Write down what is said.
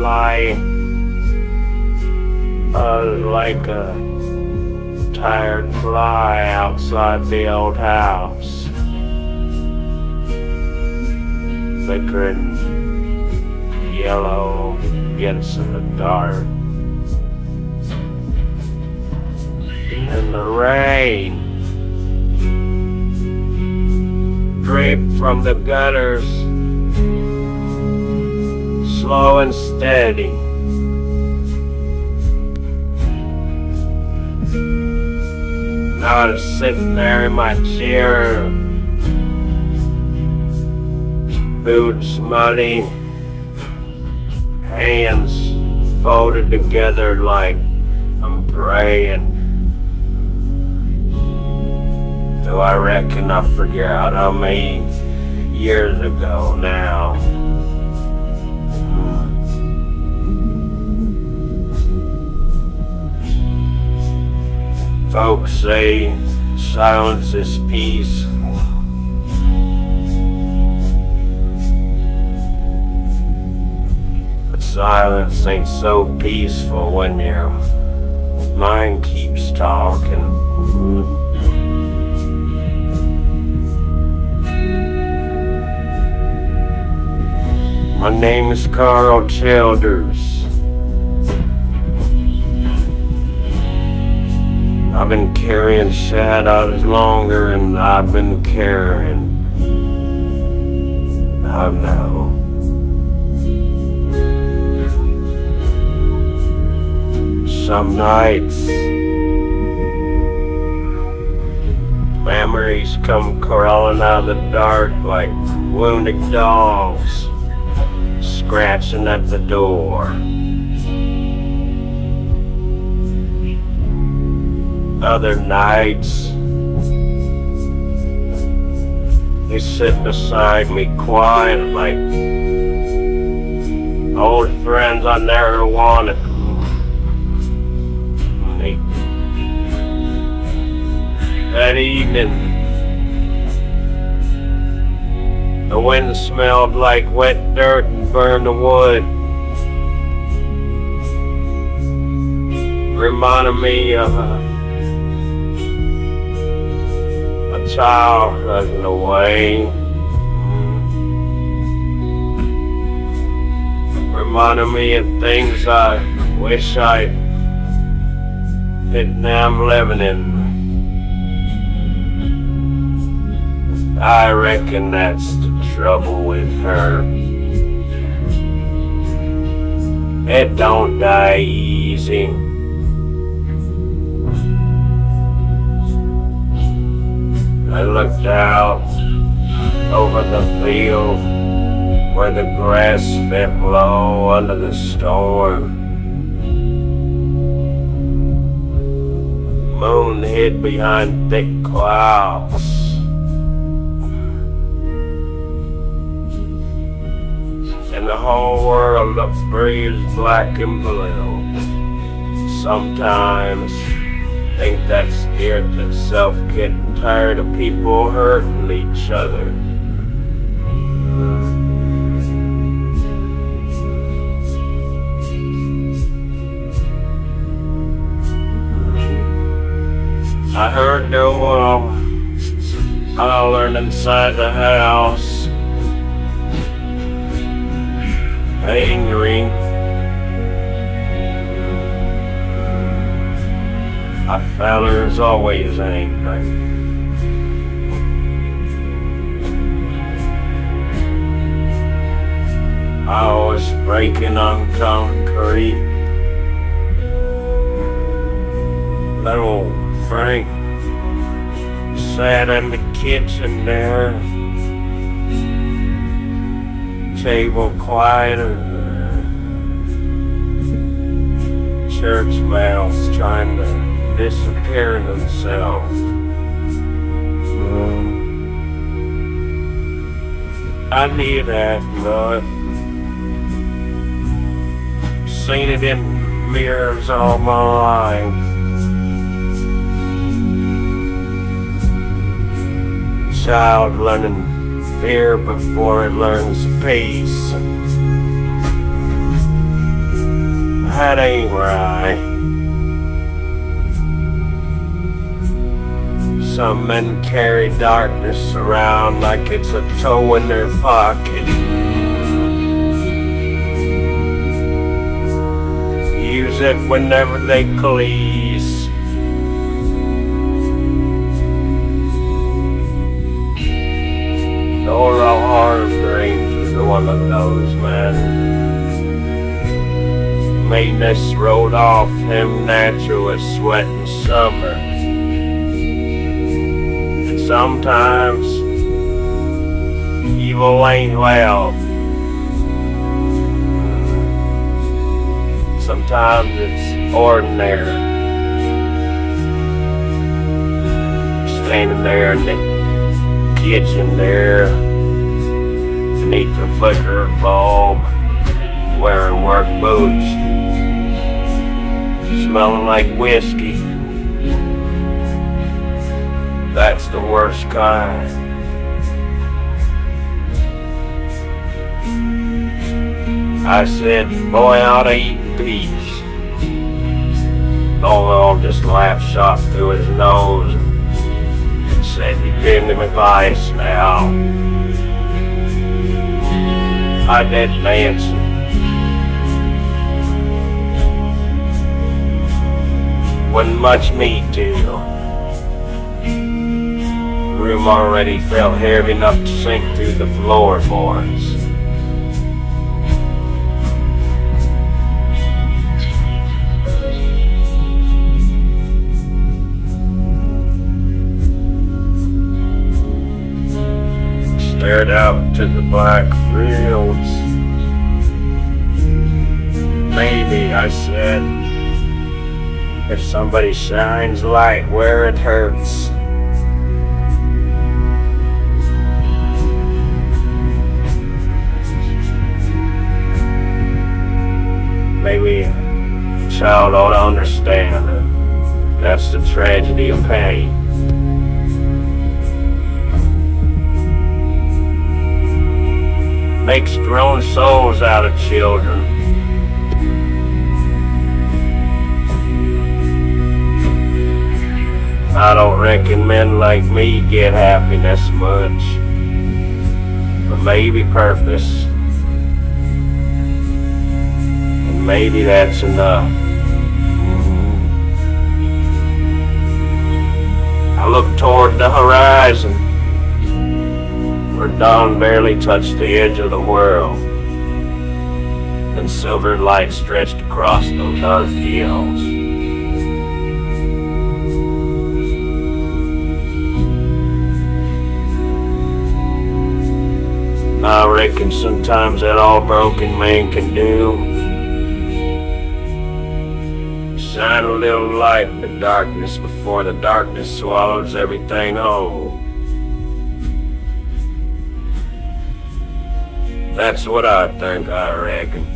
lie like a tired fly outside the old house, flickering yellow against the dark. And the rain draped from the gutters, slow and steady. I was sitting there in my chair, boots muddy, hands folded together like I'm praying. Though I reckon I forgot how many years ago now. Folks say silence is peace. But silence ain't so peaceful when your mind keeps talking. My name is Karl Childers. I've been carrying shadows longer than I've been carrying. I know. Some nights, memories come crawling out of the dark like wounded dogs, scratching at the door. Other nights, they sit beside me quiet like old friends I never wanted. That evening, the wind smelled like wet dirt and burned the wood. Reminded me of a child running away. Reminded me of things I wish I didn't have living in. I reckon that's the trouble with her. It don't die easy. I looked out over the field where the grass fit low under the storm. Moon hid behind thick clouds. And the whole world looked bruised black and blue. Sometimes think that's the earth itself getting tired of people hurting each other. I heard the hollering inside the house, angry. A feller's always angry. I was breaking on concrete. Little Frank sat in the kitchen there, table quieter, church bells trying to disappear themselves. I knew that love. Seen it in mirrors all my life. Child learning fear before it learns peace. That ain't right. Some men carry darkness around like it's a toe in their pocket. Use it whenever they please. Or a hard dreams to one of those men. Meanness rolled off him natural as sweat in summer. And sometimes evil ain't loud. Sometimes it's ordinary. Standing there in the kitchen there, beneath the flicker of bulb, wearing work boots, smelling like whiskey. That's the worst kind. I said, boy, I ought to eat peace. Noel just laughed, shot through his nose, and said, you gave him advice now. I didn't answer. Wasn't much meat to. The room already felt heavy enough to sink through the floorboards. Stared out to the black fields. Maybe, I said, if somebody shines light where it hurts. Maybe a child ought to understand that that's the tragedy of pain. Makes grown souls out of children. I don't reckon men like me get happiness much, but maybe purpose, and maybe that's enough. I look toward the horizon, where dawn barely touched the edge of the world, and silver light stretched across those dark hills. I reckon sometimes that all broken man can do, shine a little light in the darkness before the darkness swallows everything whole. That's what I think, I reckon.